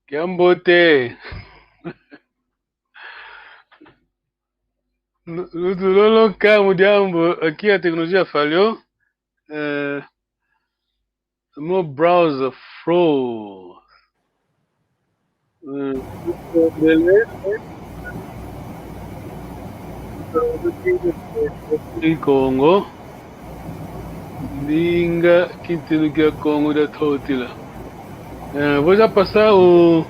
Kiambote. Lolo kama jambo aqui a tecnologia falhou. Meu browser froze. Beleza? Em Congo. Linga Quintino que é Congo da Totila. Vou já passar o.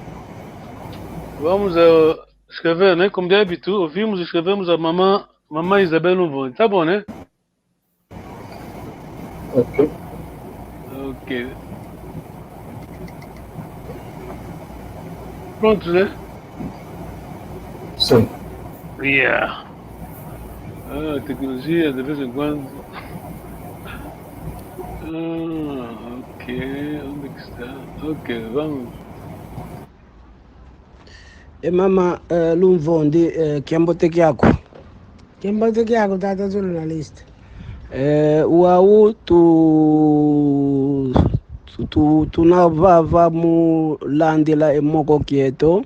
Vamos escrever, né? Como de hábito, ouvimos e escrevemos a mamãe Isabel Luvon. Tá bom, né? Ok. Ok. Prontos, né? Sim. Yeah. Tecnologia, de vez em quando. Ok. Onde é que está? Ok, vamos. Mama Lumvondi Kiamboteki yako tata journalist wau tunavava mulandila emoko kieto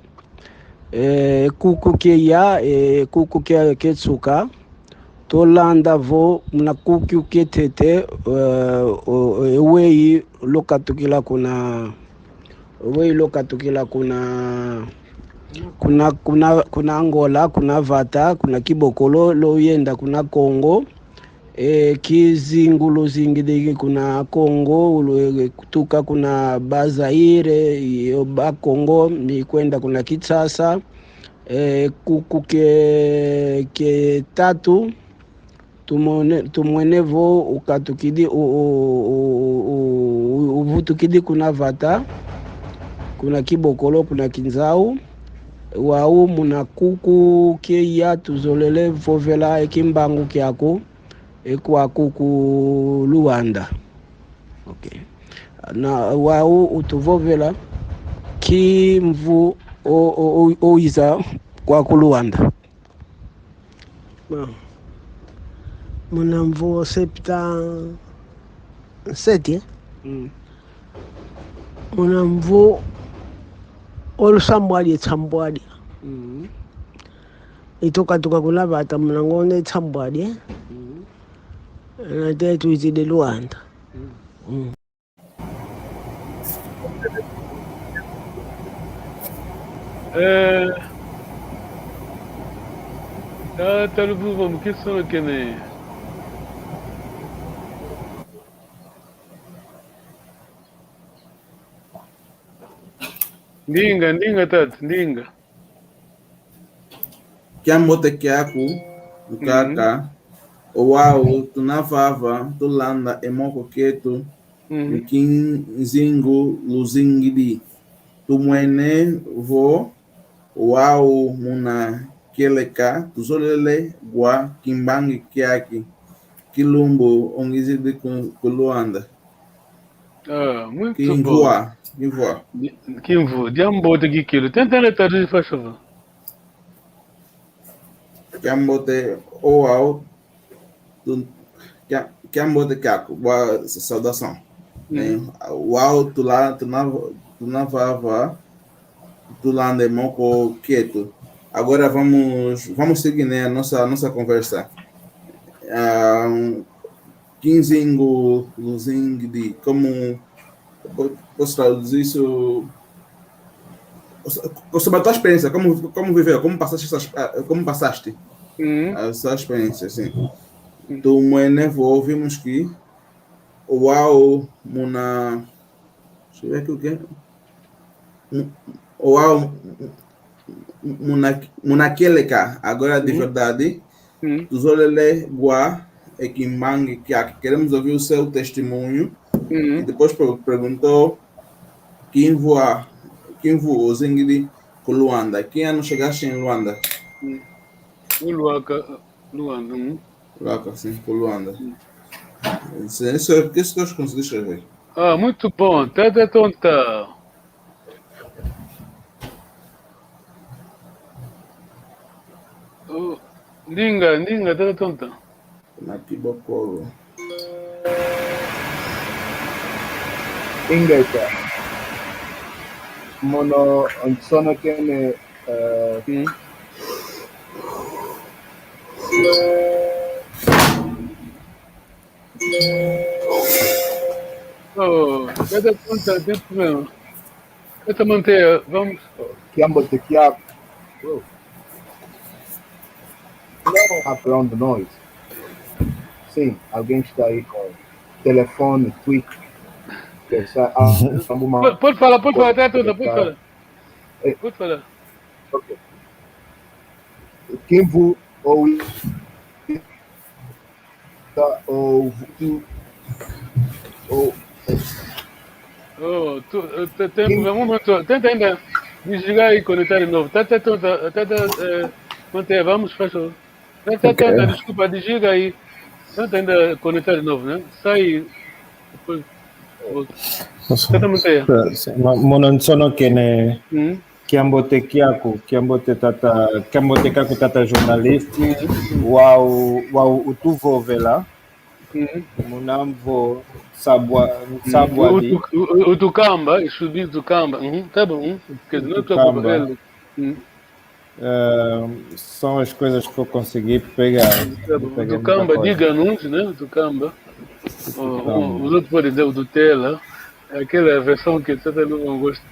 kuku keya kuku ketsuka tolanda vo mna kuku ketete ewei lokatukila kuna Angola, kuna Vata, kuna Kibokolo loyenda, kuna Congo kizingulu zingidigi, kuna Congo kutuka, kuna Bazaire iyo ba Congo mikwenda, kuna Kitsasa kuku ke tatu tumwenevo ukatukidi uvutukidi, kuna Vata, kuna Kibokolo, kuna Kinzau wau muna kuku keya tuzolele vovela ekimbangu kyako ekwa kuku Luanda. Okay. Na wau utuvovela kimvu oiza kwa Luanda. Muna mvu septa seti muna mvu olusambwali etsambwali itoka kula Vata mnangone etsambwali nate tuizide Luanda. Tá vamos que são aqui, né? Ndinga, Tato, ndinga. Kiambote kiaku, ukaka, owau, tunavava, tulanda, emoko ketu, mikinzingu, luzingidi. Tumwene vo, owau, muna keleka, tuzolele, gua, kimbangi kiaki, kilumbo, ongizidi kuluanda. Muito Kimvua, bom. Kimvu, jambo de quilo. Tenta ler traduzir, faz favor. Kiambote, owau, Kiambote kiaku, boa saudação. Uau, tunavava, tulande moko quieto. Agora vamos seguir, né, a nossa conversa. Quinzingo, luzingdi, como posso traduzir isso? Sobre a tua experiência, como viveu, como passaste a sua experiência, assim. Tu nevo, vimos que uau, muna, deixa eu ver aqui o que é. Uau, munakeleka, agora de verdade, tuzolele gua e kimbangi kiak. Queremos ouvir o seu testemunho. E depois perguntou quem voa Zingiri com Luanda. Quem ano chegaste em Luanda? Luanda. Luanda, sim, com Luanda. Isso é o que eu consegui escrever. Muito bom. Tá tonta. Ndinga, tá tonta. Nakibokolo. Ingeta. mono sono kene Oh, cada conta dentro mesmo. Essa manter, vamos. Kiambo te kiaku. Background noise. Sim, alguém está aí com telefone, tweet. Pode falar, até toda, pode falar. Pode falar. Ok. Quem vou ouvir um momento, tenta ainda desligar e conectar de novo. Manter, vamos, fecha. Desculpa, desliga aí. Tenta ainda conectar de novo, né? Sai depois. Tenta manter. Mono sono que ne kiambote kaku tata jornalista. Uau utuvo vela. Munamvo sabwadi. O Tucamba, subir do Tucamba. Tá bom. Quer dizer, não estou são as coisas que eu consegui pegar. O Tucamba, diga anúncio, né? O Tucamba. Os outros podem dizer o do Tela. Aquela versão que você não gosta.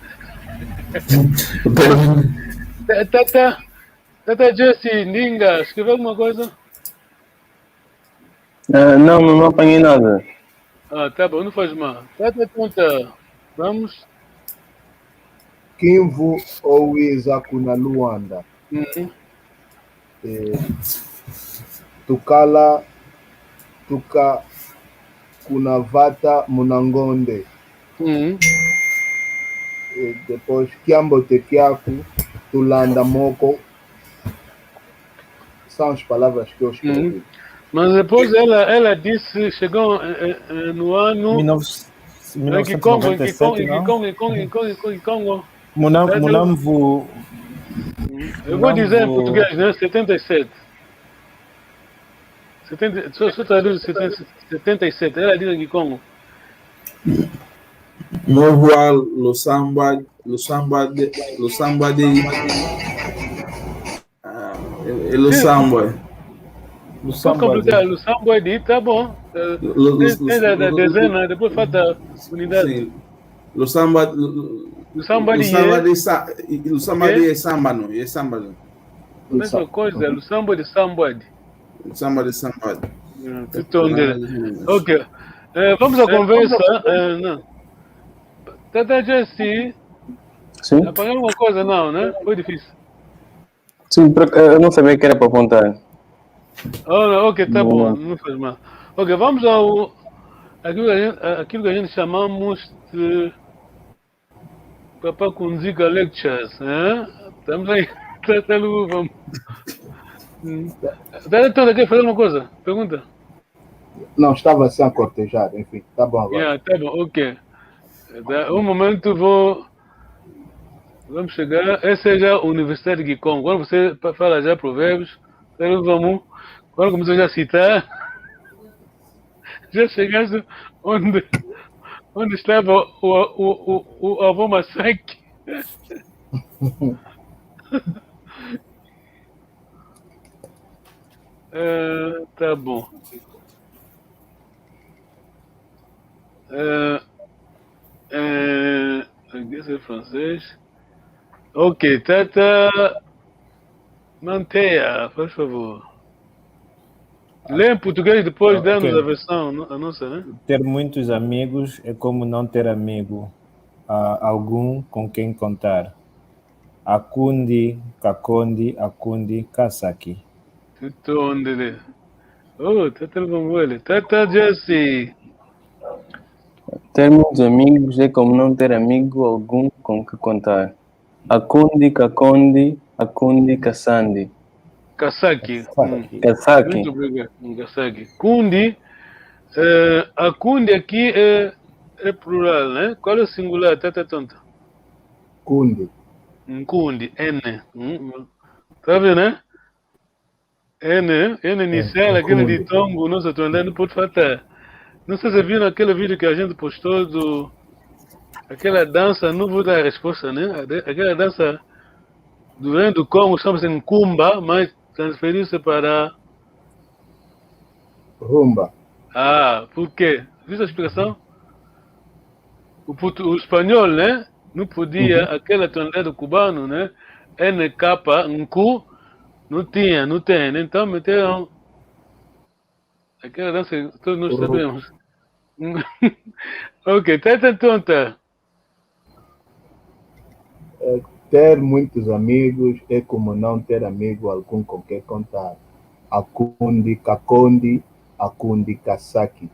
Tata Jesse, Ninga, escreveu alguma coisa? Não apanhei nada. Tá bom, não faz mal. Tata conta. Vamos. Kimvu owiza kuna Luanda. Tukala tuka kuna vata munangonde. Depois kiambo te kiaku tulanda moko. São as palavras que eu escrevi. Mas depois ela disse, chegou no ano 1997, em Congo. Munamvo. Eu vou dizer em português, né? 77. Só traduz 77. Ela diz em Congo. Movoa Lusamba de Lusamba de tá bom. Tem da dezena, depois faz a unidade. Sim. Lusamba de samba não, é samba não. Mesma coisa, Lusamba de Sambad. Samba de samba. Ok. Vamos à conversa. Não. Tata Jesse. Sim. Apanhou alguma coisa? Não, né? Foi difícil. Sim, eu não sabia que era para apontar. Ok, tá bom, não faz mal. Ok, vamos ao aquilo que a gente chamamos de Papa Kunziga Lectures, né? Estamos aí, vamos. Tá quer fazer uma coisa? Pergunta. Não, estava assim a cortejar, enfim, tá bom agora. Tá bom, ok. Um momento vamos chegar. Essa é já a Universidade de Gikong. Quando você fala já provérbios, quando começou já a citar, já chegaste onde estava o avô Masaki. Tá bom. Inglês e francês. Ok, Tata. Mantenha, por favor. Lê em português depois dando a versão, a nossa, né? Ter muitos amigos é como não ter amigo. Algum com quem contar. Akundi, Kakondi, Akundi, Kasaki. Onde? Oh, Tata Luvambuele. Tata Jesse. Ter muitos amigos é como não ter amigo algum com que contar. Akundi, Kakondi, Akundi, Kasandi. Kasaki. Kasaki. Muito obrigado. Kasaki. Kundi. A Kundi aqui é plural, né? Qual é o singular? Tata tonta. Kundi. Kundi. N. Tá vendo, né? N inicial, aquele de Tongo, nossa, tô andando por fatar. Não sei se você viu naquele vídeo que a gente postou Aquela dança, não vou dar a resposta, né? Aquela dança do Congo chama-se Nkumba, mas transferiu-se para... Rumba. Ah, por quê? Viu a explicação? O espanhol, né? Não podia, aquela tonalidade cubano, né? NK, Nku, não tem, né? Então meteram aquela dança, todos nós sabemos. Ok, tenta tonta. Ter muitos amigos é como não ter amigo algum com quem contar. Akundi Kakondi, Akundi Kasaki.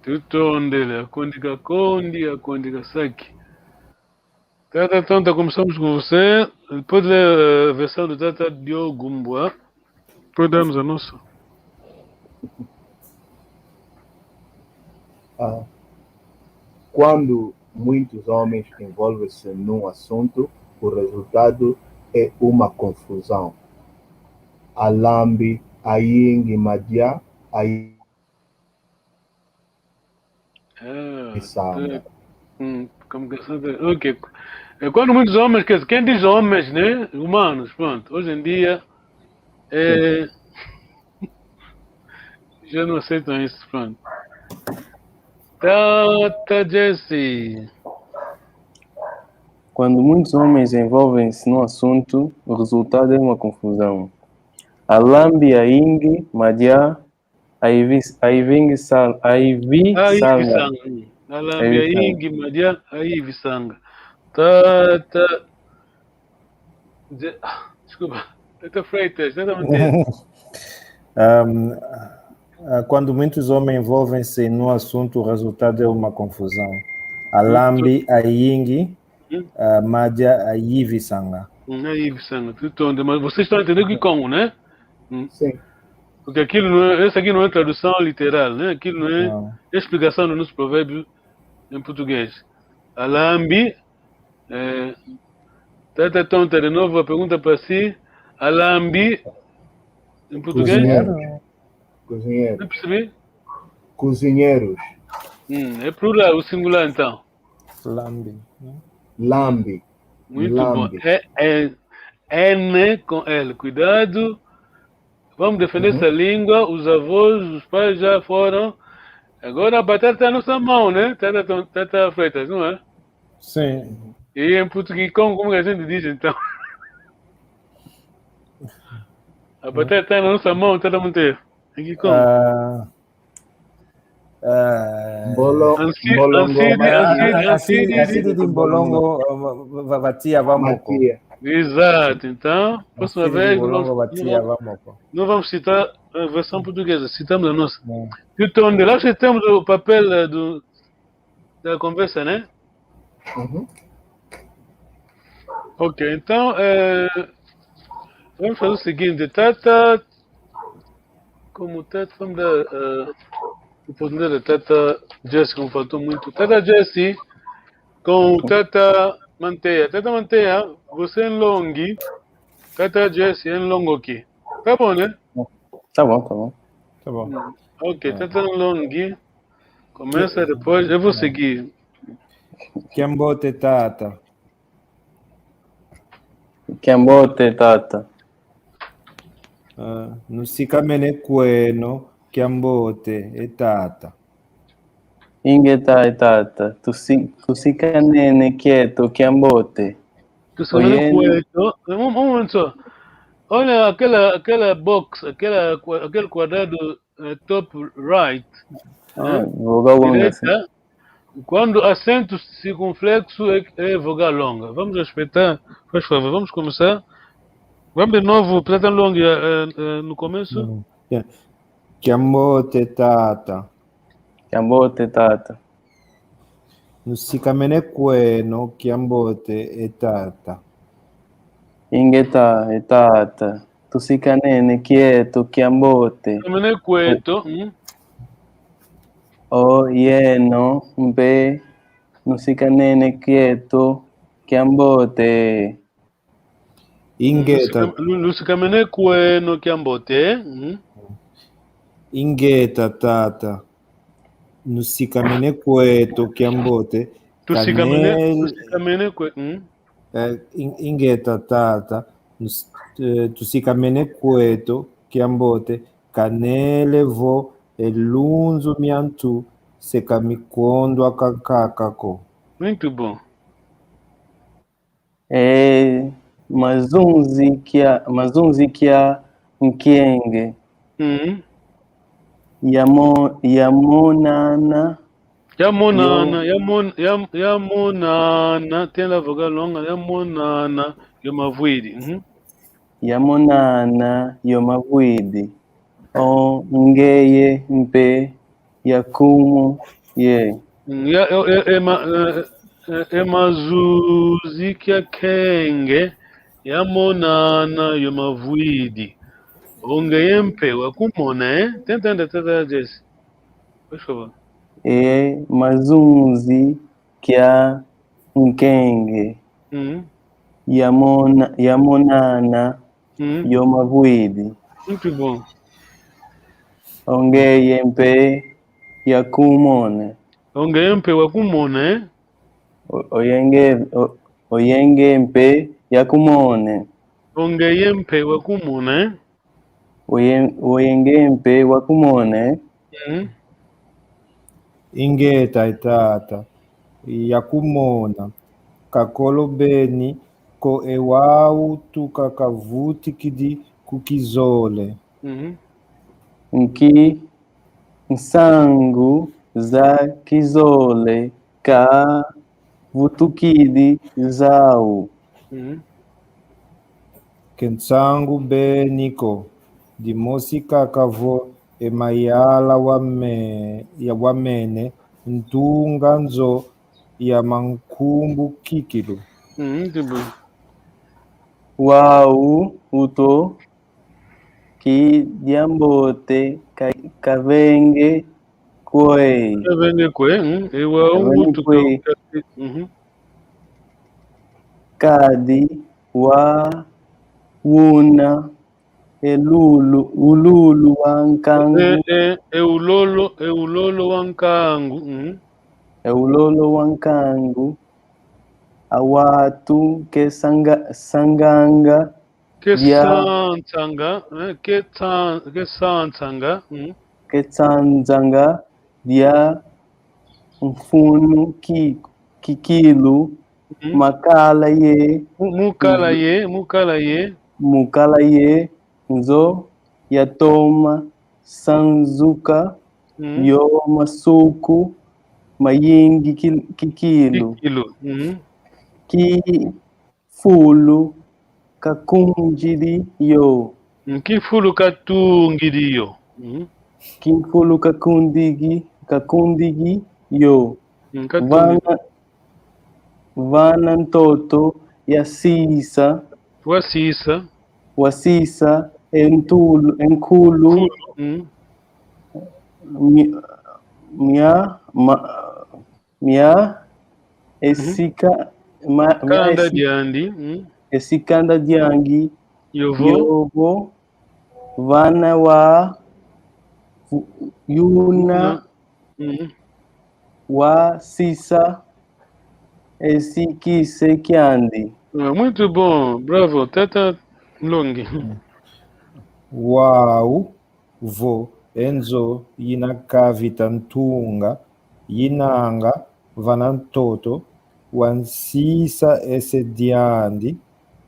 Tutondele, Akundi Kasaki. Tata tonta, começamos com você. Pode ler a versão do Tata Diogumbua. Pode darmos a nossa. Quando muitos homens envolvem-se num assunto, o resultado é uma confusão. Alambi, Aying, Madia, Aying, Sanga. Ok. Quando muitos homens, quem diz homens, né? Humanos, pronto. Hoje em dia, já não aceitam isso, pronto. Tata Jesse. Quando muitos homens envolvem-se num assunto, o resultado é uma confusão. Alambi, Aing, Madia, Aivi, Sanga. Alambi, Aing, Madia, Aivi Sanga. Tata... Desculpa. Tata Freitas, Tata Monteiro. Quando muitos homens envolvem-se num assunto, o resultado é uma confusão. Alambi, Aying, Madia, Aivi Sanga. Aivi Sanga, tudo. Mas vocês estão entendendo que como, né? Sim. Porque aquilo não é, essa aqui não é tradução literal, né? Aquilo não é explicação do nosso provérbio em português. Alambi, Tata tonta, de novo a pergunta para si. Alambi, em português? Cozinheiros. Não percebi? Cozinheiros. É plural, o singular então. Lambi. Lambi. Muito Lambi. bom. N com L. Cuidado. Vamos defender essa língua. Os avós, os pais já foram. Agora a batata está na nossa mão, né? Tata Freitas, não é? Sim. E em português, como a gente diz então? A batata está na nossa mão, Tata Monteiro. Aqui como? Ansidi de Mbolongo Vatia Vamoko. Exato, então, próxima vez não vamos citar a versão portuguesa, citamos a nossa. Então, onde lá citamos o papel da conversa, né? Ok, então, vamos fazer o seguinte, Tata, como Tata, vamos dar oportunidade da Tata Jessie, como faltou muito. Tata Jessie com o Tata Manteia. Tata Manteia, você em Longi, Tata Jessie em Longoki. Tá bom, né? Tá bom. Ok, Tata em Longi. Começa depois, eu vou seguir. Kiambote Tata. Kiambote Tata. Nusikamene Kweno. Kiambote e Tata. Ingeta e Tata. Tusikanene quieto, Kiambote. Tusikanene quieto. Um momento só. Olha aquela box, aquele quadrado top right. Vogal longa. Direita, quando acento circunflexo é vogal longa. Vamos respeitar, por favor, vamos começar. Vamos de novo, plata longa no começo. Kiambote Tata. Kiambote Tata. Nusikamene Kweno, Kiambote e Tata. Ingeta e Tata. Tusikanene quieto, Kiambote. Tusikanene quieto. O yeno, mbe. Nusikanene quieto, Kiambote. Ingeta. Nusikamene Kweno, Kiambote. Ingeta Tata. Nusikamene Kweto, Kiambote Tusikamene kwe. Ingeta tata, tusikamene kweto kiambote, kanele vo elunzu miantu sekamikondwa kakako. Muito bom. Mazunzi kia Nkienge. Yamonana. Yamonana. Tem la vogal longa. Yamonana. Yomavwidi. Yamonana. Yomavwidi. Ngeye mpe. Yakumu. Ye. Emazuzi kia Kenge. Yamonana. Yomavwidi. Ongeye mpe wakumona, Tenta Jesse. Por favor. Mazunzi kia Nkenge. Yamonana. Yomavwidi. Muito bom. Ongeye mpe yakumone. Ongeye mpe wakumona, Oyenge mpe yakumone. Ongeye mpe wakumona, Oyenge mpe wakumone. Ingeta itata yakumona kakolo beni ko ewau tukakavuti kidi kukizole. Nki nsangu za kizole ka vutukidi zau. Kensangu beniko dimosi kakavo emayala wamene ntunga nzo ya mankumbu kikilu. Wau uto ki diambote kavenge kwe. Kavenge kwe. Ewa utu kwe. Kadi wa wuna ululu wankangu. Eulolo wankangu. Eulolo wankangu. Awatu ke sanganga. Ke sanzanga dia mfunu kikilu. Mukala ye nzo yatoma sanzuka yo masuku mayingi kikilu. Ki fulu kakunjiri yo. Kifulu katungiri yo. Kifulu kakundigi yo. Vana ntoto ya sisa. Wasisa enkulu. Mia esika Kanda diandi. Esikanda diangi. Yovo. Vana wa yuna. Wa sisa esikise kiandi. Muito bom, bravo, Tata Longi. Wau vo enzo yinakavita ntunga yinanga vanantoto wansisa ese diandi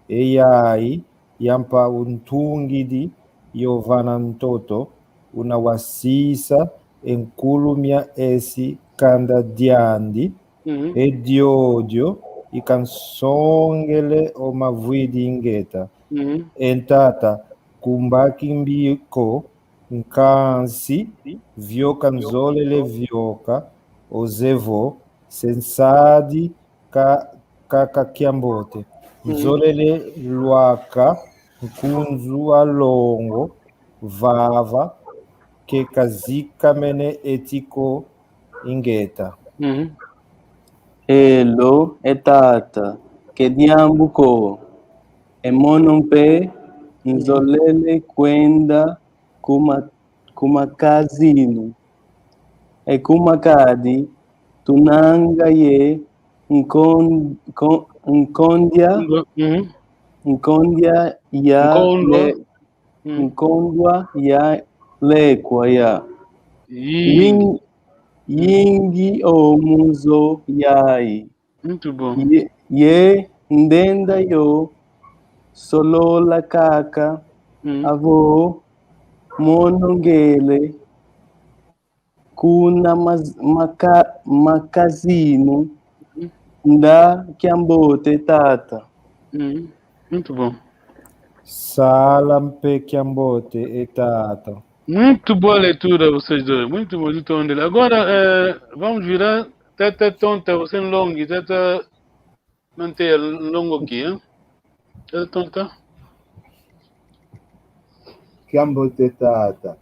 eyai yampa untungidi yo vanantoto unawasisa enkulumia esi kanda diandi ediodio ikansongele o mavwidi ingeta. Entata kumbaki mbiko nkansi vyoka nzolele vyoka ozevo sensadi kakakiambote nzolele lwaka nkunzu alongo vava kekazika mene etiko ingeta. Elo etata kediambuko emonompe nzolele kwenda kumakazinu ekumakadi tunanga ye Nkondia ya lekwa ya yingi omuzo yai. Muito bom. Ye ndenda yo solola kaka avo monongele kuna makazino nda Kiambote tata. Muito bom. Sala mpe Kiambote e tata. Muito boa leitura, vocês dois. Muito bonito. Agora, vamos virar tata tonta, você longo, tata manter longo aqui, hein? Tata tonta. Kiambote tata.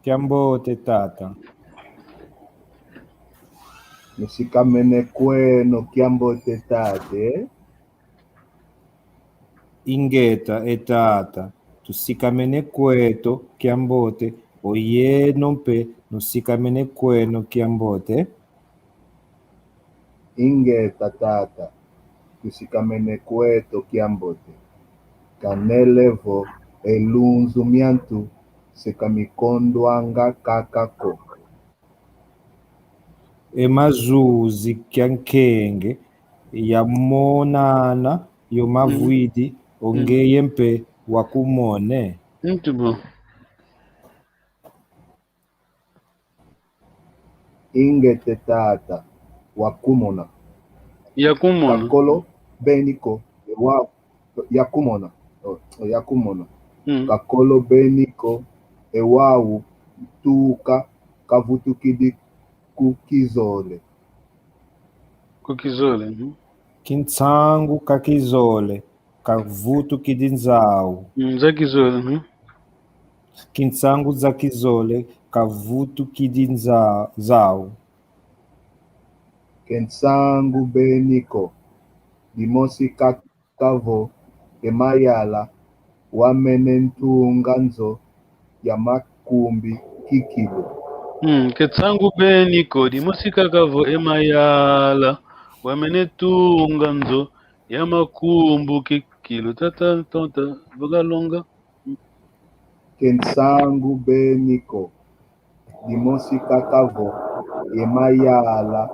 Kiambote tata. Musikamene kweno Kiambote tate. Ingeta e tata. Tusikamene kweto Kiambote. Oye nompe nusikamene kweno Kiambote. Ingeta tata. Tusikamene kweto Kiambote. Kanelevo elunzu miantu sekamikondwanga kakako. Emazuzi kyankenge yamonana yomavwidi ongeye mpe wakumone. Muito bom. Ingete tata wakumona. Yakumona. Kakolo beniko yakumona. Yakumona. Kakolo beniko ewawu tuka kavutukidi kukizole. Kukizole. Kintsangu kakizole kavutu kidinzau. Zakizole. Kintsangu zakizole kavutu kidinzau. Kentsangu beniko dimosi kakavo emayala wamenentunganzo ya makumbi kikilo. Ketsangu beniko dimusika kavo emayala wamenetunga nzo ya makumbu kikilo. Tata tonta vagalonga. Kentsangu beniko dimosika kavo emayala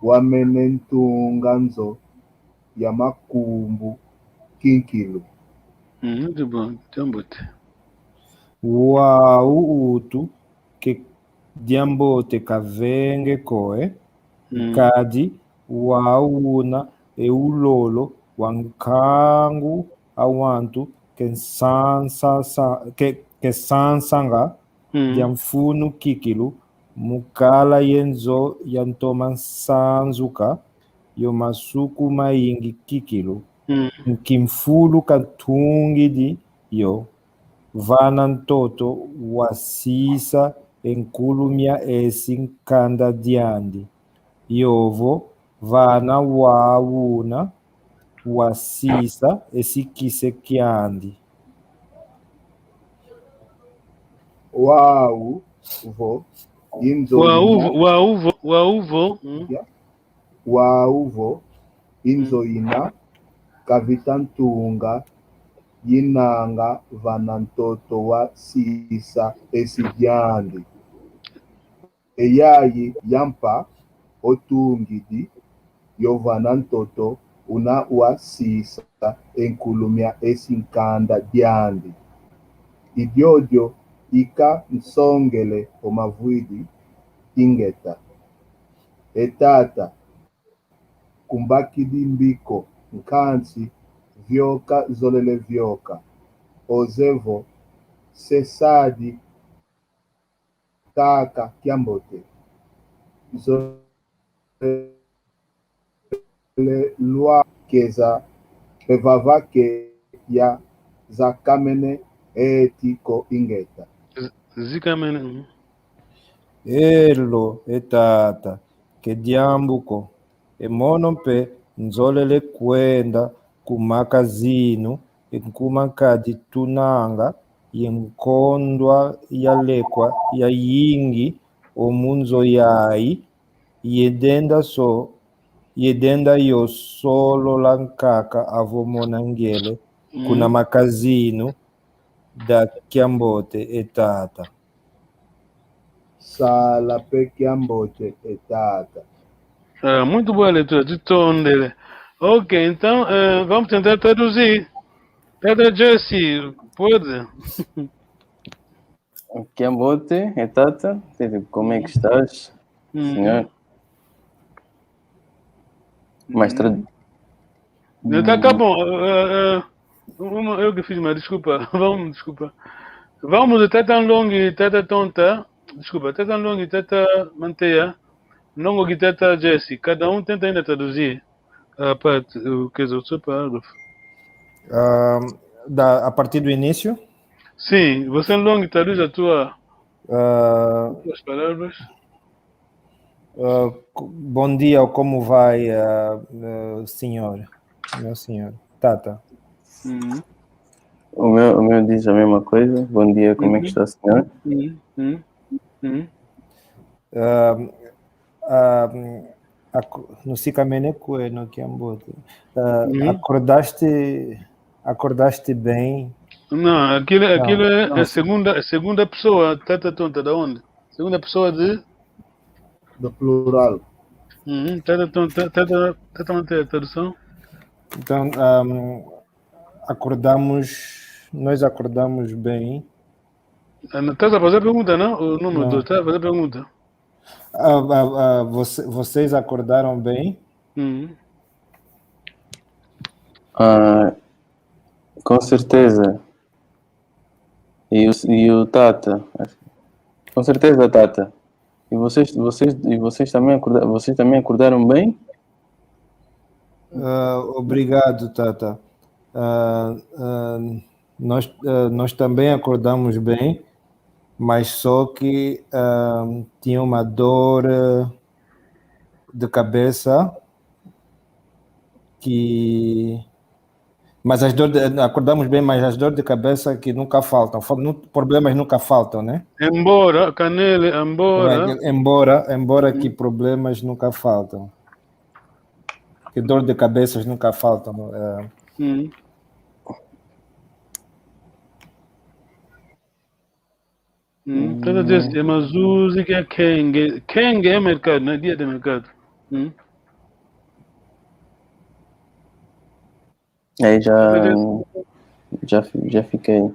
wamenentunga nzo ya makumbu kikilo. Muito bom, Kiambote. Uau utu ke Diambote kavenge koe kadi wauna eulolo wankangu awantu kesansanga diamfunu kikilu mukala yenzo yantoma sanzuka yomasuku maingi kikilu nkimfulu katungidi yo vana ntoto wasisa enkulumia esi nkanda diandi yovo vana wauna wasisa esikise kiandi. Wauvo inzoina kavitantunga yinanga vana ntoto wa sisa esidiandi. Eyayi yampa otungidi yovana ntoto una wa sisa enkulumia esinkanda diandi. Idiodio ika nsongele omavwidi ingeta. Etata kumbakidi mbiko nkansi vyoka zolele vyoka. Ozevo sesadi kaka Kiambote. Zolele lua keza pevavake ya zakamene etiko ingeta. Zikamene. Elo etata ke diambuko emono mpe nzolele kwenda kumaka zinu enkumakadi tunanga yenkondwa yalekwa ya yingi omunzo yai yedenda so Yedenda yo solo lankaka avo monangele kuna makazino da Kiambote e Tata. Sala pe Kiambote e Tata. Muito boa a leitura de tom dele. Ok, então vamos tentar traduzir. Tata Jesse, pode? Kiambote e Tata, como é que estás, senhor? Mas Tá bom. Eu que fiz, mas desculpa. Desculpa. Vamos de Tata Long e Tata Tonta. Desculpa, Tata Long e Tata Manteia. Longo e Tata Jesse. Cada um tenta ainda traduzir a parte, quer dizer, o seu parágrafo. A partir do início? Sim, você Long traduz as tuas palavras. Bom dia, como vai, senhor? Meu senhor, Tata. O meu diz a mesma coisa. Bom dia, como é que está, senhor? No Sicameneco é no Kiambote. Acordaste bem? Não, aquilo é a segunda pessoa. Tata Tonta, da onde? Segunda pessoa de... Do plural. Tata Manteia, tradução? Então, nós acordamos bem. Estás a fazer pergunta, não? O número 2, estás a fazer pergunta. Vocês acordaram bem? Com certeza. E o Tata? Com certeza, Tata. E vocês também acordaram bem? Obrigado, Tata. Nós também acordamos bem, mas só que tinha uma dor de cabeça mas acordamos bem, mas as dores de cabeça que nunca faltam. Problemas nunca faltam, né? Embora que problemas nunca faltam. Que dor de cabeças nunca faltam. Toda vez é Mazuzi que é Kenge. Kenge é mercado, não é dia de mercado. Aí já fiquei.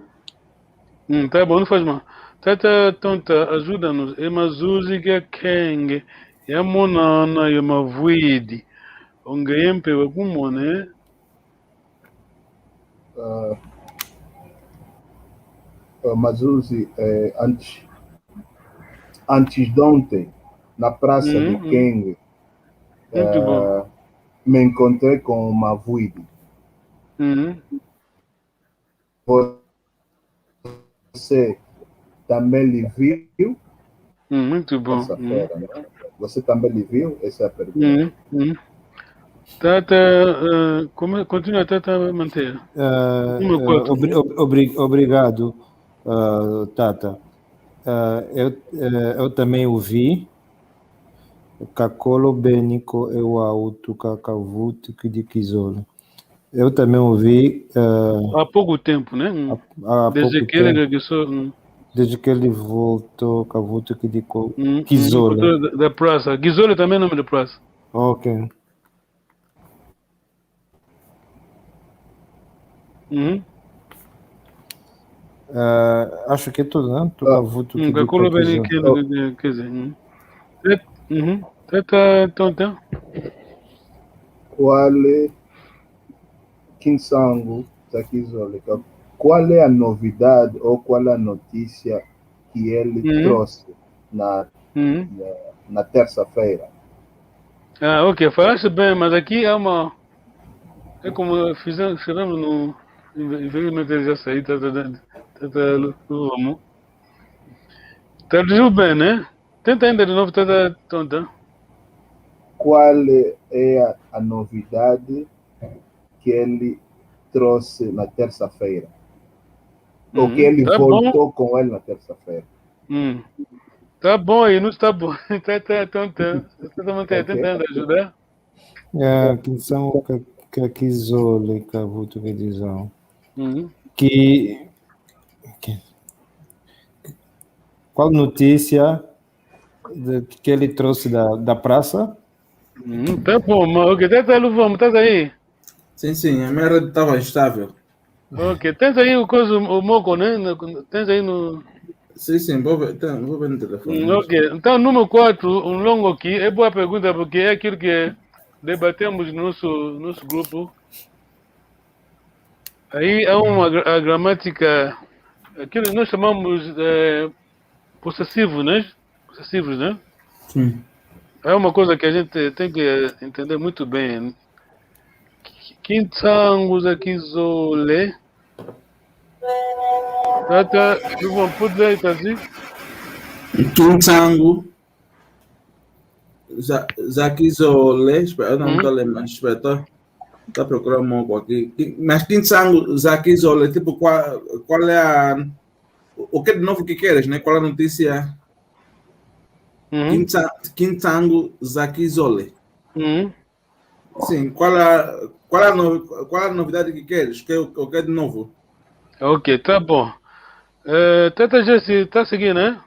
Tá bom, não faz mal. Tata Tonta, ajuda-nos. É Mazuzi que é Kenge. É Monana, é Mavuidi. Ongayempe, é como, né? Mazuzi, antes de ontem, na praça de Kenge, me encontrei com o Mavuidi. Você também lhe viu? Muito bom. Essa feira, né? Você também lhe viu? Essa é a pergunta. Tata, continua, Tata Manteia. Obrigado, Tata. Eu também ouvi. Kakolo Benico eu auto Kakavuto Kidikizolo. Eu também ouvi. Há pouco tempo, né? Desde que ele regressou. Desde que ele voltou, Kavuto Kizolo. Da praça. Kizolo também é nome da praça. Ok. Acho que é tudo, né? Kavuto Kakolo Benico, quer dizer. Tata. Kinsango Takizole, qual é a novidade ou qual é a notícia que ele trouxe na terça-feira? Ok, falaste bem, mas aqui é como escrevemos no... Infelizmente ele já saiu, vamos. Traduziu bem, né? Tenta ainda de novo, Tata Tonta. Qual é a novidade que ele trouxe na terça-feira? Ou que ele voltou com ele na terça-feira? Tá bom aí, não está bom. Tenta tentando ajudar. Que são Kakizole, Kavuto, que dizem. Uhum. Qual notícia que ele trouxe da praça? Tá bom, mas ok, tenta Luvão, estás aí? Sim, a minha rede estava instável. Ok, tens aí o coisa, o moco, né? Tens aí no... Sim, vou ver no telefone. Ok, então número 4, um longo aqui, é boa pergunta porque é aquilo que debatemos no nosso grupo. Aí há a gramática, aquilo que nós chamamos possessivo, né? Possessivos, né? Sim. É uma coisa que a gente tem que entender muito bem. Quintangos aqui, Zole. Tá, pode ler, tá assim? Quintango, Zakizole, espera, eu não estou lendo, mas espera, estou procurando um pouco aqui. Mas Quintango, Zakizole, tipo, qual é o que de novo que queres, né? Qual é a notícia? Quintango, Zakizole. Sim, qual é a novidade que queres? O que é de novo? Ok, tá bom. Tata Jesse, tá seguindo, né?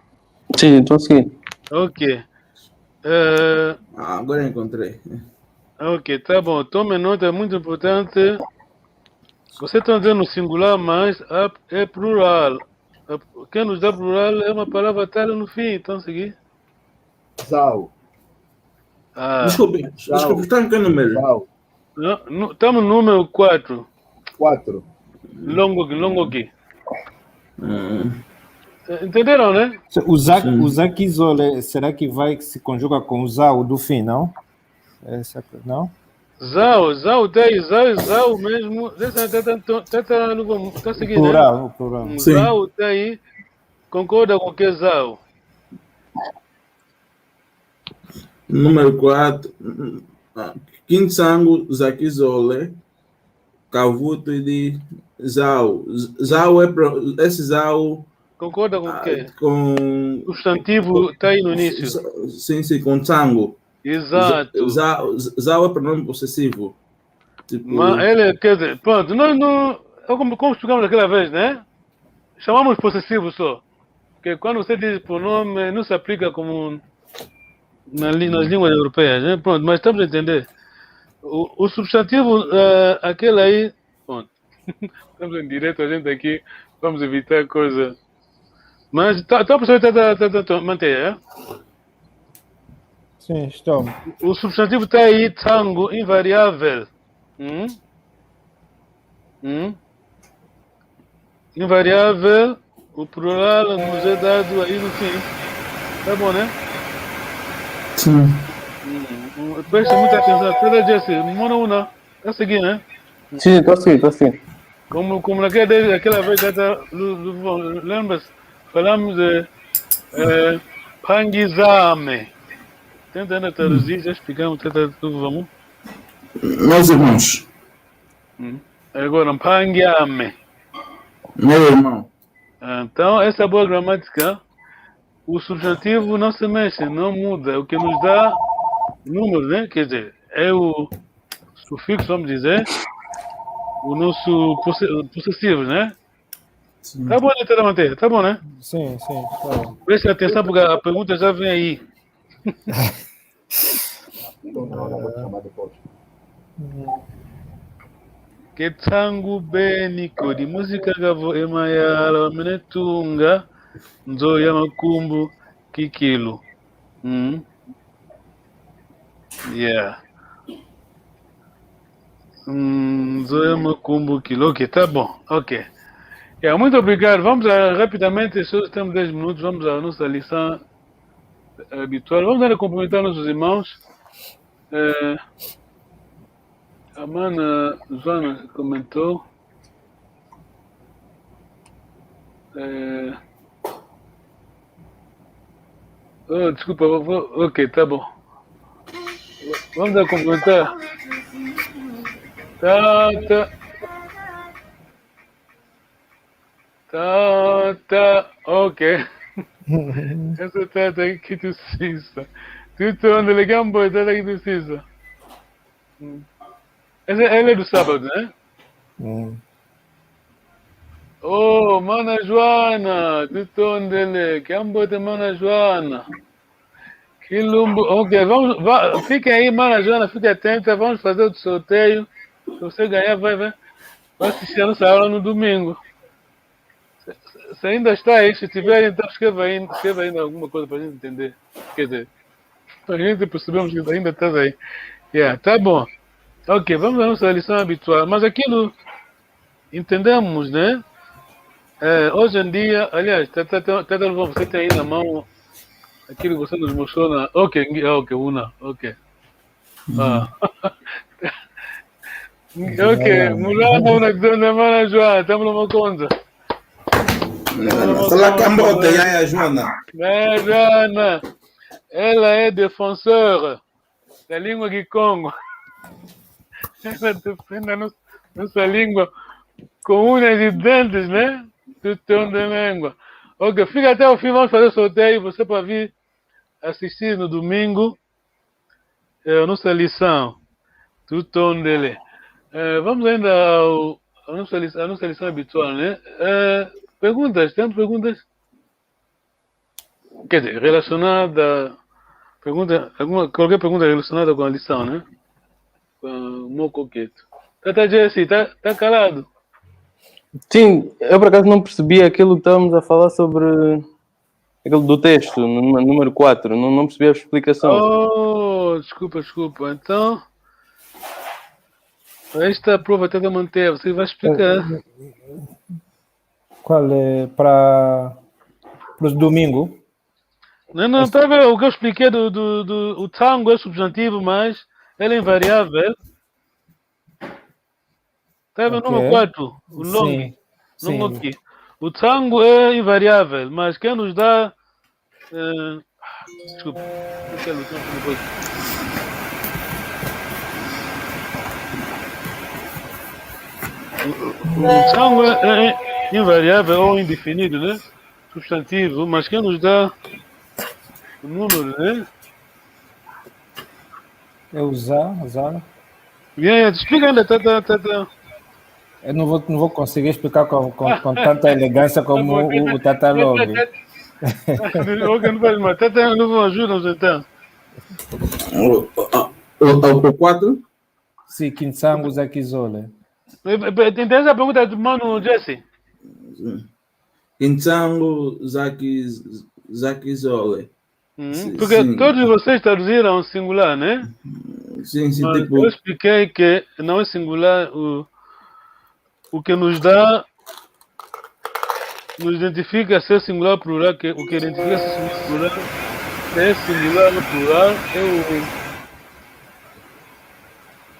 Sim, estou seguindo. Ok. Agora encontrei. Ok, tá bom. Tome nota, é muito importante. Você está dizendo singular, mas é plural. Quem nos dá plural é uma palavra talha no fim, então seguir. Zau. Desculpe, está em que número? Zau. Estamos no número 4. 4. Longo aqui. Entenderam, né? O Zakizole, será que vai se conjuga com o Zau do fim, não? Não? Zau tá aí, Zau mesmo. Tá seguindo, Plural, né? o plural. Zau tá aí. Concorda com o que é Zau? Número 4. Quintsango, Zakizole, Kavuto e de Zau. Zau esse Zau. Concorda com o quê? Com. Substantivo está aí no início. Sim, com Tsango. Exato. Zau é pronome possessivo. Tipo... Mas ele, quer dizer, pronto, nós não. Como explicamos daquela vez, né? Chamamos possessivo só. Porque quando você diz pronome, não se aplica como nas línguas europeias, né? Pronto, mas estamos a entender. O substantivo, aquele aí. Pronto. Estamos em direto, a gente aqui. Vamos evitar coisa. Mas tá, a pessoa está manter, é? Sim, estou. O substantivo está aí, tango, invariável. Invariável, o plural nos é dado aí no fim. Tá bom, né? Sim. Presta muita atenção. Toda Jesse, uma. Tá seguindo, né? Sim, estou seguindo. Como aquela vez, lembra-se? Falamos de Pangizame. Tentando traduzir, já explicamos, vamos. Meus irmãos. Agora, Pangiame. Meu irmão. Então, essa é a boa gramática. O substantivo não se mexe, não muda. O que nos dá número, né? Quer dizer, é o sufixo, vamos dizer, o nosso possessivo, né? Sim. Tá bom, né, Manteira? Tá bom, né? Sim. Tá. Preste atenção, porque a pergunta já vem aí. Ketangu beniko di música gavo emayala wamenetunga nzoya makumbu kikilo. Yeah. Nzoya makumbu kilo. Ok, tá bom. Ok. Yeah, muito obrigado. Vamos rapidamente, só temos 10 minutos, vamos à nossa lição habitual. Vamos dar a cumprimentar nossos irmãos. A mana Joana comentou. Desculpa, ok, tá bom. Vamos a cumprimentar. Tá, ok. Essa tá aqui do Cisa. Tu onde ligamos, tá aqui do Cisa. Ele é do sábado, né? Oh, Mana Joana, Tutondele, que ambote Mana Joana. Que lumbo. Ok, fiquem aí, Mana Joana, fique atenta, vamos fazer o sorteio. Se você ganhar, vai assistir a nossa aula no domingo. Se ainda está aí, se tiver, então escreva ainda alguma coisa para a gente entender. Quer dizer, para a gente percebemos que ainda está aí. Tá bom. Ok, vamos à nossa lição habitual. Mas aquilo, entendemos, né? Hoje em dia, aliás, você tem aí na mão aquilo que você nos mostrou na... Ok, Una, ok. Ok, mudando uma questão da Mana Joana, estamos numa conta. Fala cambote, Yaya Joana. Joana, ela é defensora da língua de Congo. Ela defende a nossa língua com unhas e dentes, né? Tutão de língua. Ok, fica até o fim, vamos fazer o sorteio. Você pode vir assistir no domingo a nossa lição. Tutão dele. Vamos ainda à nossa lição habitual, né? Perguntas? Temos perguntas? Quer dizer, relacionada... qualquer pergunta relacionada com a lição, né? Com o meu coqueto. Tata Jesse, tá calado? Sim, eu por acaso não percebi aquilo que estávamos a falar sobre aquilo do texto, no número 4. Não percebi a explicação. Oh, desculpa. Então, esta prova até da manter, você vai explicar. Qual é para os domingos? Não, tá vendo? O que eu expliquei o tango é substantivo, mas ele é invariável. Tá vendo? Okay. Número 4, o long. Sim. Aqui. O tango é invariável, mas quem nos dá... Desculpa. O tango é invariável ou indefinido, né? Substantivo, mas quem nos dá o número, né? É usar. Explica ainda, tá. Eu não vou conseguir explicar com tanta elegância como o Tata Log. Ok, não faz mal. Tata não ajuda-nos então. O 4? Sim, Kinsango Zakizole. Interessa a pergunta do mano Jesse? Kinsango Zakizole. Porque sim. Todos vocês traduziram singular, né? Sim, mas tipo... Eu expliquei que não é singular o que nos dá, nos identifica ser singular ou plural, que o que identifica ser singular ou plural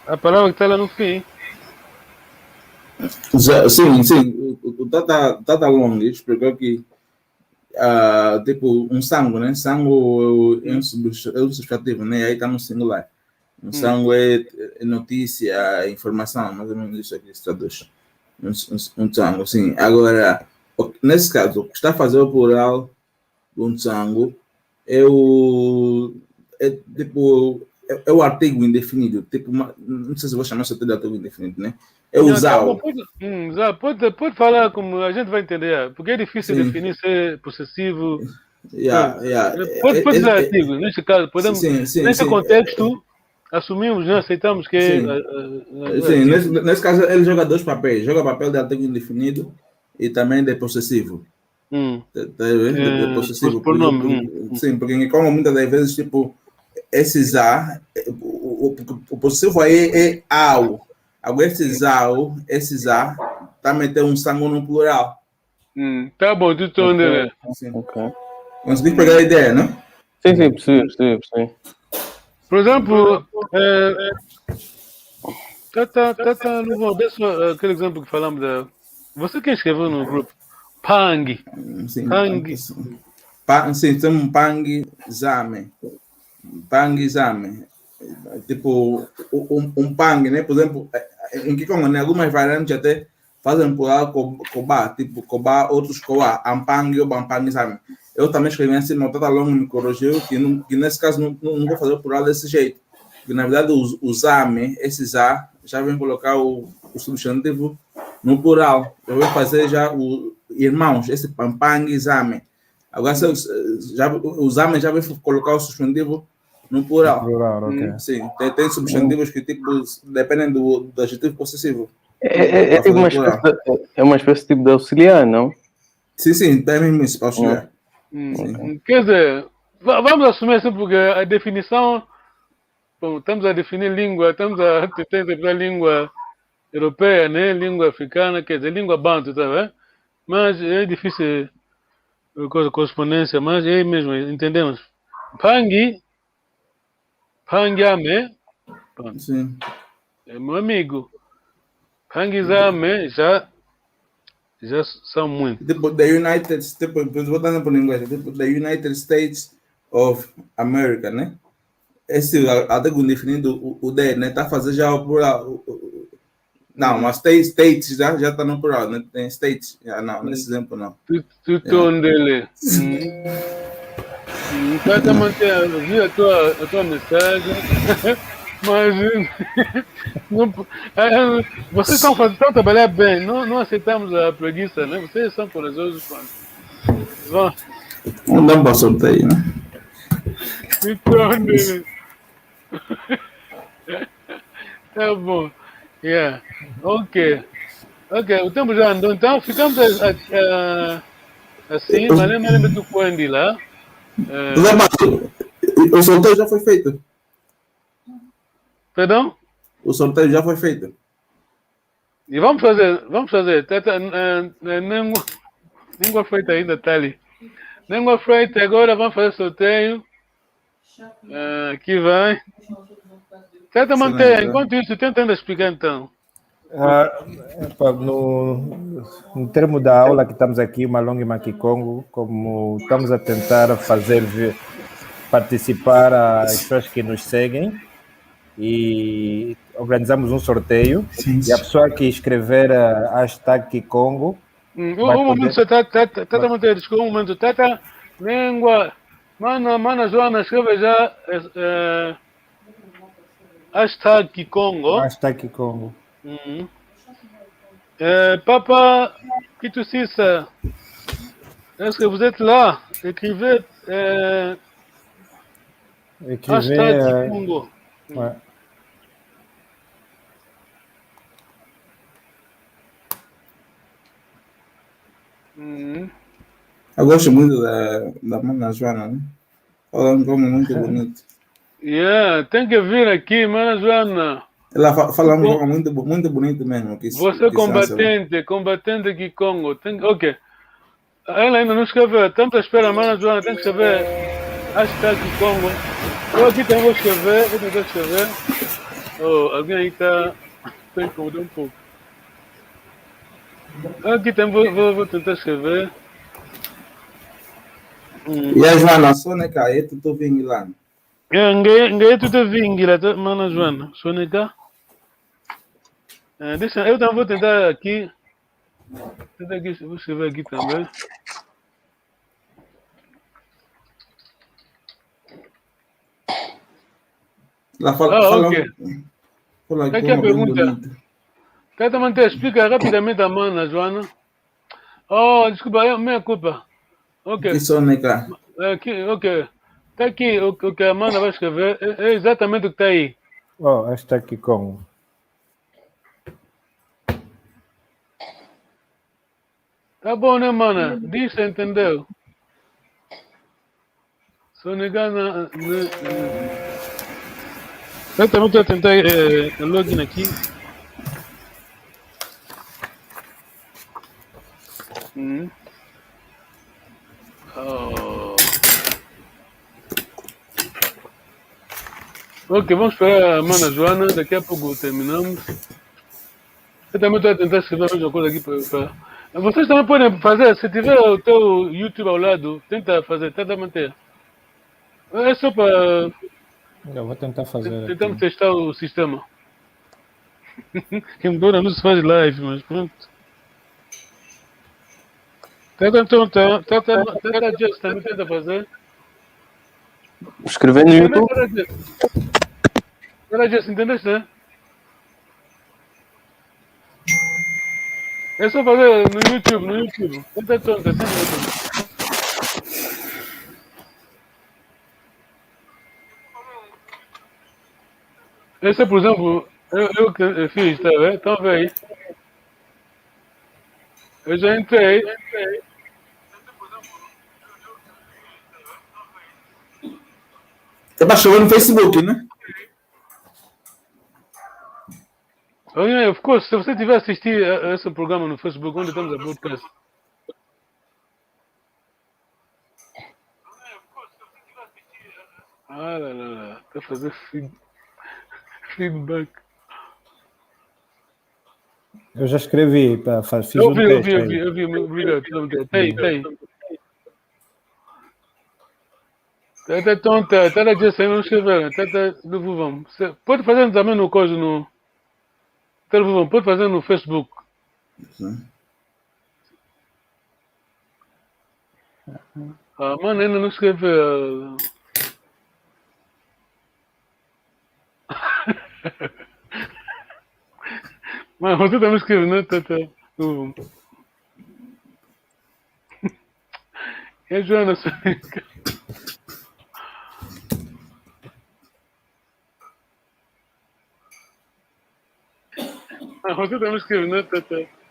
é a palavra que está lá no fim. Sim. O Tata Long explicou que tipo um sangue, né? Sangue é um substantivo, né? Aí está no singular. Um sangue é notícia, informação, mais ou menos isso aqui se traduz. Um sangue, sim. Agora, nesse caso, o que está a fazer o plural de um sangue é o artigo indefinido. Tipo, não sei se vou chamar isso de artigo indefinido, né? É usar. Pode falar como a gente vai entender, porque é difícil definir ser possessivo. Pode ser artigo, neste caso, podemos, nesse contexto, assumimos, né? Aceitamos que... Sim, nesse caso ele joga dois papéis, joga o papel de artigo indefinido e também de possessivo. De possessivo. Sim, porque como muitas das vezes, tipo, esses A, o possessivo aí é ao. Agora esses A, também tem um sangue no plural. Tá bom, tu estou onde Consegui pegar a ideia, não? Sim, percebi. Por exemplo, não vou deixar aquele exemplo que falamos da... Você que escreveu no grupo? Pang. Sim, tem um Pang Zame. Tipo, um Pang, né? Por exemplo, em que como, né? Algumas variantes até fazem plural Koba, tipo Koba, outros Koa, Ampang ou Bampang Zame. Eu também escrevi assim, mas o Tata Longo me corrigiu que nesse caso não vou fazer o plural desse jeito. que na verdade o zame, esse za, já vem colocar o substantivo no plural. Eu vou fazer já o irmãos, esse pampang e zame. Agora, o zame já vai colocar o substantivo no plural. Ok. Sim, tem substantivos que tipo, dependem do adjetivo possessivo. É uma espécie tipo de auxiliar, não? Sim, é mesmo isso, para auxiliar. Quer dizer, vamos assumir assim, porque a definição, bom, estamos a definir língua, estamos a tentar interpretar língua europeia, né? Língua africana, quer dizer, língua bantu, tá vendo? Mas é difícil correspondência, mas é mesmo, entendemos. Pangame, Sim. é meu amigo. Pangizame, já são muitos. Tipo, the United States, tipo, voltando para o inglês, tipo, the United States of America, né? Esse, até com definido o D, né? Está a fazer já o plural. Não, mas states já está no plural, né? Tem states, não, nesse exemplo não. Tudo dele. Tenta manter a tua mensagem, mas vocês estão trabalhando bem, não aceitamos a preguiça, né? Vocês são corajosos. Não dá para sorteio, né? Tudo dele. Tá bom. Yeah. Ok, o tempo já andou, então ficamos assim, mas lembra do Quendi lá. O sorteio já foi feito. Perdão? O sorteio já foi feito. E vamos fazer. Língua feita ainda tá ali. Língua feita, agora vamos fazer sorteio. Aqui vai. Tenta manter, enquanto isso, tentando explicar então. No termo da aula que estamos aqui, Malongue Makikongo, como estamos a tentar fazer participar as pessoas que nos seguem e organizamos um sorteio. Sim. E a pessoa que escrever a hashtag Kikongo. Um momento, tenta manter, desculpa, um momento, tenta língua. Mana Joana, escreve já hashtag Kikongo. Hashtag Kikongo. Papa Kitucissa, est-ce que vous êtes là? Écrivez hashtag Kikongo. Ouais. Eu gosto muito da Mana Joana, né? Falando como muito bonito. Tem que vir aqui, Mana Joana. Ela fala muito bonito mesmo. Você é combatente Kikongo. Ok. Ela ainda não escreveu. Estamos à espera, Mana Joana. Tem que escrever hashtag Kikongo. Eu aqui também vou escrever. Vou tentar escrever. Alguém aí está incomodando um pouco. Aqui também vou tentar escrever. E a Joana, só né, cara? Eu estou vindo lá. Ngai tudo vingi lá, Mana Joana. Sonica. Deixa, eu também vou tentar aqui. Vou escrever aqui também. Ela fala. Ok. Aqui a pergunta. Tenta manter, explica rapidamente a Mana Joana. Desculpa, minha culpa. Ok. Isso, né, cara? Aqui, ok. Está aqui o que a Mana vai escrever. É exatamente o que está aí. Hashtag Kikongo. Tá bom, né, Mana? Diz, entendeu? Só negar na... Eu também estou a tentar login aqui. Ok, vamos esperar a Mana Joana. Daqui a pouco terminamos. Eu também estou a tentar escrever a mesma coisa aqui para... Vocês também podem fazer, se tiver o teu YouTube ao lado, tenta fazer, tenta manter. É só para... Eu vou tentar fazer. Tentamos testar o sistema. Que embora não se faz live, mas pronto. Tenta Just também tenta fazer. Escrever no YouTube? Era disso, entendeste, né? É só fazer no YouTube. Tenta tonta, sempre no YouTube. Esse, por exemplo, eu que fiz, tá vendo? Então, vê aí. Eu já entrei. Você baixou no Facebook, né? Of course, se você tiver assistido a esse programa no Facebook, onde estamos a podcast. Ah, lá. Está a fazer feedback. Eu já escrevi, fiz Eu um texto. Eu vi, obrigado. Tem. Tá tonta, está a dizer, não escreveram, tá devolvamos. Pode fazer também no coisa, no... Pode fazer no Facebook. Ah, mano, ainda não escreveu. Mas você também escreve, né? É Joana Sonica. Ah, você também escreve, né?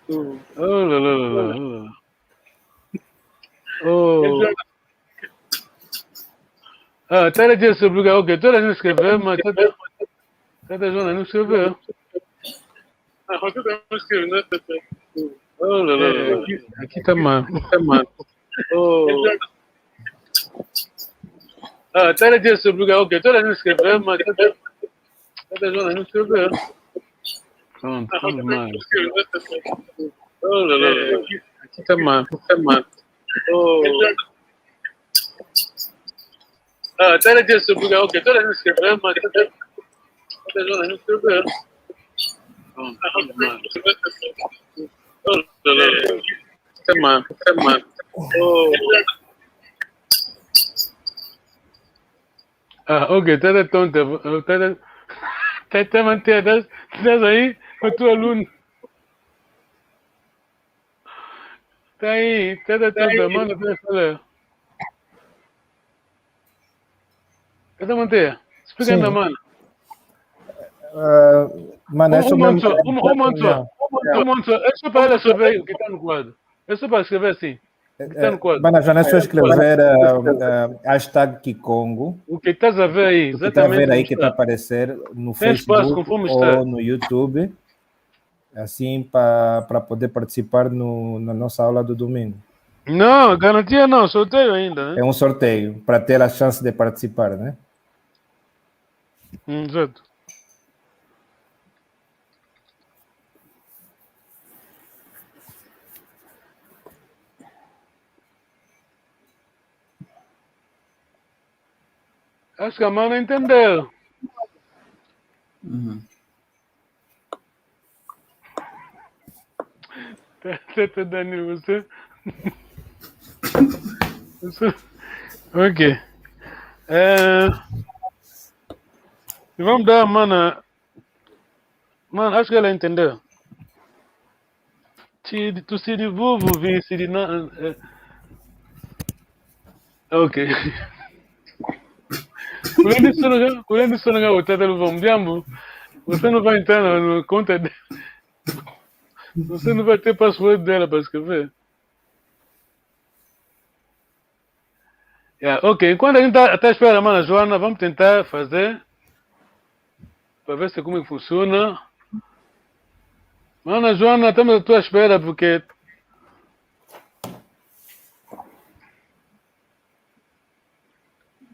Oh, lá. Oh. Ah, até dia sobre o ok, toda a gente escreveu, mas até Joana não escreveu. Ah, você também escreve, né? Oh, lá. Aqui tá mal. Oh. Ah, até dia sobre o ok, toda a gente escreveu, mas até Joana não escreveu. Pronto, vamos mais. Oh, lá. Aqui tá mal. Oh. Ah, até dia sobre o ok, toda a gente escreveu, mas até Joana não escreveu. Pronto, vamos mais. Oh, lá. Tá mal. Oh. Ah, ok, tá tonta. Tá mantendo, estás aí com o teu aluno. Tá aí, tá tonta, manda pra falar. Tá manter? Explica ainda, mano. Mano, é sobre... É só para ela escrever o que está no quadro. É só para escrever assim. Mano, é só escrever hashtag Kikongo. O que estás a ver aí, exatamente. O que está a ver aí que está a aparecer no Facebook ou no YouTube, assim, para poder participar na nossa aula do domingo. Não, garantia não, sorteio ainda, né? É um sorteio, para ter a chance de participar, né? Exato. Acho que a mãe não entendeu. Tá, Danilo, você... Ok. Vamos dar, mano, acho que ela entendeu. Tu se devolve, vem se de não... Ok. Quando isso não é o telefone, diabo, você não vai entrar na conta dela. Você não vai ter password dela para escrever. Ok, enquanto a gente está esperando, mano, Joana, vamos tentar fazer para ver se como é que funciona. Mano, Joana, estamos à tua espera porque...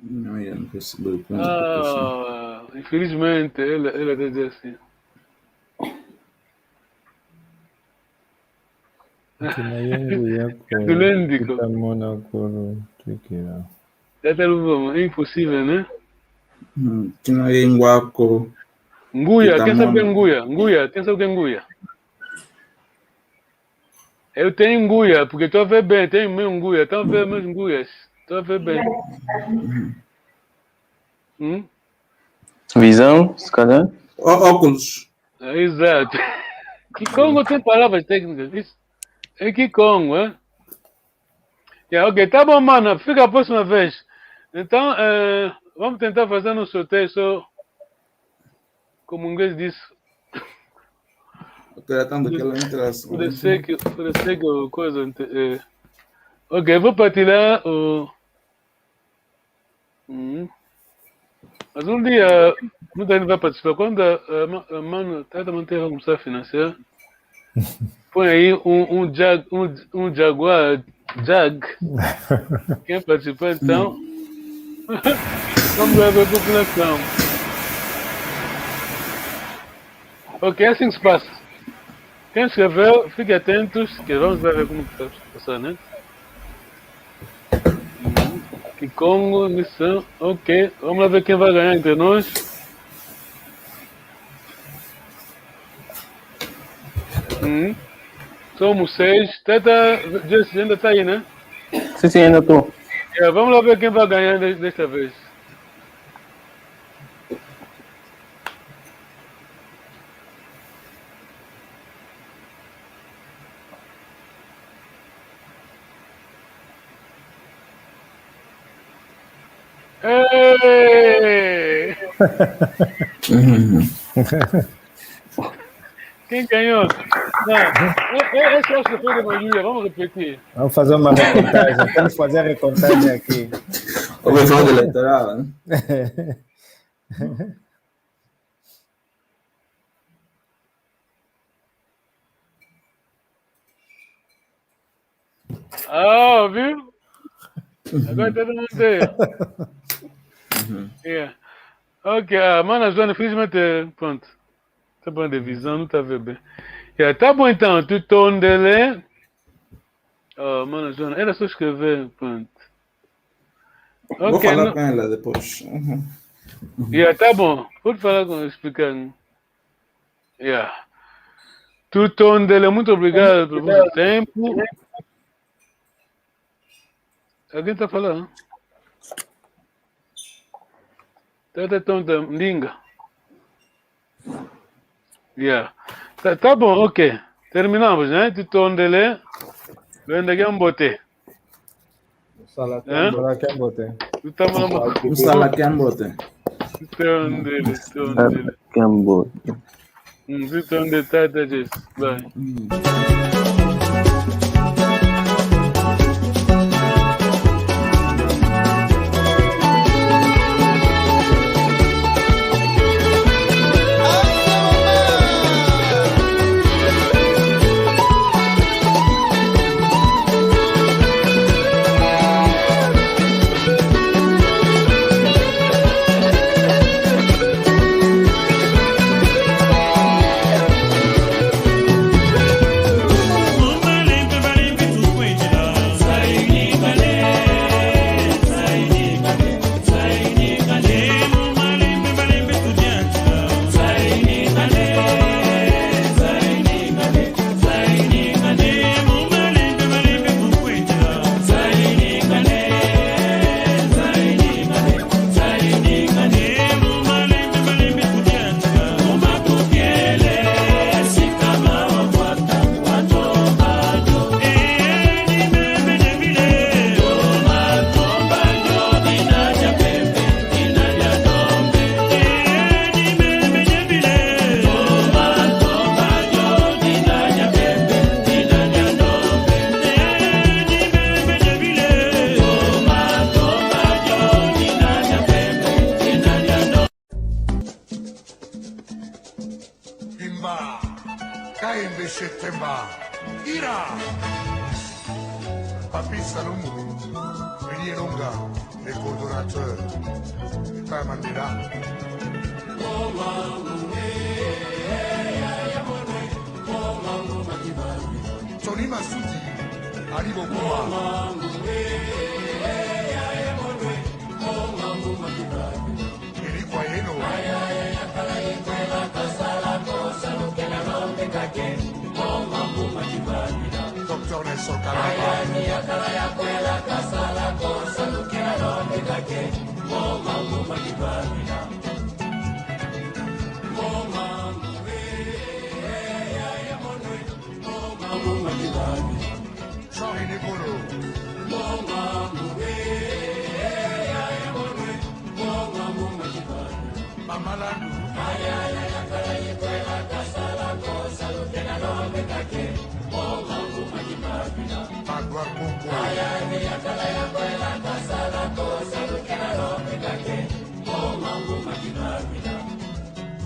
Não ia no Facebook. Infelizmente, ela deve dizer assim. É impossível, né? Nguia, quem sabe o que é Nguia? Nguia, quem sabe o que é Nguia? Eu tenho Nguia, porque estou a ver bem, tenho meu Nguia, estou a ver meus Nguias, estou a ver bem. Visão, se calhar. Óculos. Exato. Kikongo tem palavras técnicas. Isso. É Kikongo, hein? Yeah, ok, tá bom, mano. Fica a próxima vez. Então, vamos tentar fazer um sorteio só. Como o inglês diz. Tratando daquela interação. Por ser que coisa. Ok, vou partilhar o. Mas um dia, muita gente vai participar. Quando a mano trata de manter a começar a financiar, põe aí um Jaguar Jag. Quem participar, então. Vamos lá ver a população. Ok, assim se passa. Quem escreveu, fique atentos, que vamos ver como está passando, né? Kikongo, missão, ok. Vamos lá ver quem vai ganhar entre nós. Somos 6. Teta, Jesse, ainda está aí, né? Sim, ainda estou. Vamos lá ver quem vai ganhar desta vez. Ei! Quem ganhou? Não, esse acho que foi de maioria. Vamos repetir. Vamos fazer uma recontagem. Vamos fazer a recontagem aqui. O fraude eleitoral, né? Ah, viu? Agora todo mundo tem. Yeah. Ok, mano, Joana, infelizmente, pronto. Tá bom de visão, não tá vendo bem. Yeah, tá bom então, tu tom dele. Oh, mano, Joana, era só escrever, pronto. Okay, vou falar com ela depois. Yeah, tá bom. Pode falar com ela, explicando. Yeah. Tu tom dele, muito obrigado pelo muito tempo. Alguém tá falando? Tá tonta, linga. Yeah. Tá bom, ok. Terminamos, né? Tu tom dele. Vem daqui um bote. Sala Cambote. Tu tá falando. O sala Cambote. Tu tom dele. Cambote. Tu tom dele, tá, Jess. Vai.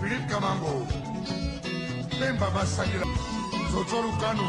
Philip Kamango, Pemba Basagila, Zotoru Kanu.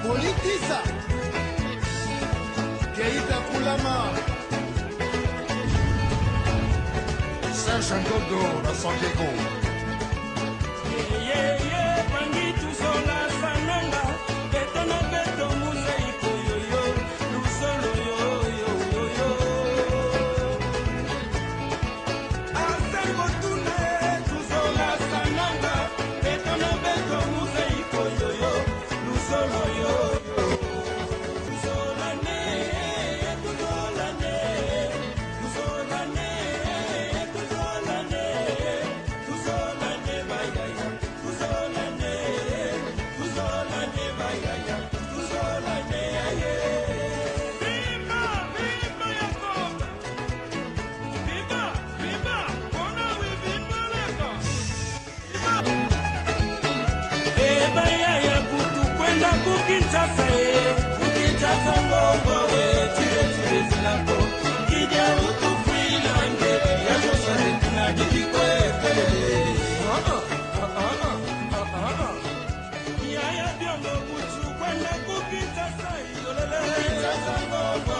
Politiza Keita Kulama Serge Dodo na San Diego. Pangitu sola sananga Betona beto museiko yo Lusolo yo Asengo tune tu sola sananga Betona beto museiko yo Lusolo yo Kinshasa ngongo tire zinako Kija utu freelande ya josare tunajikiko Yaya biongo kuchu kwenda kukinshasa Kinshasa ngongo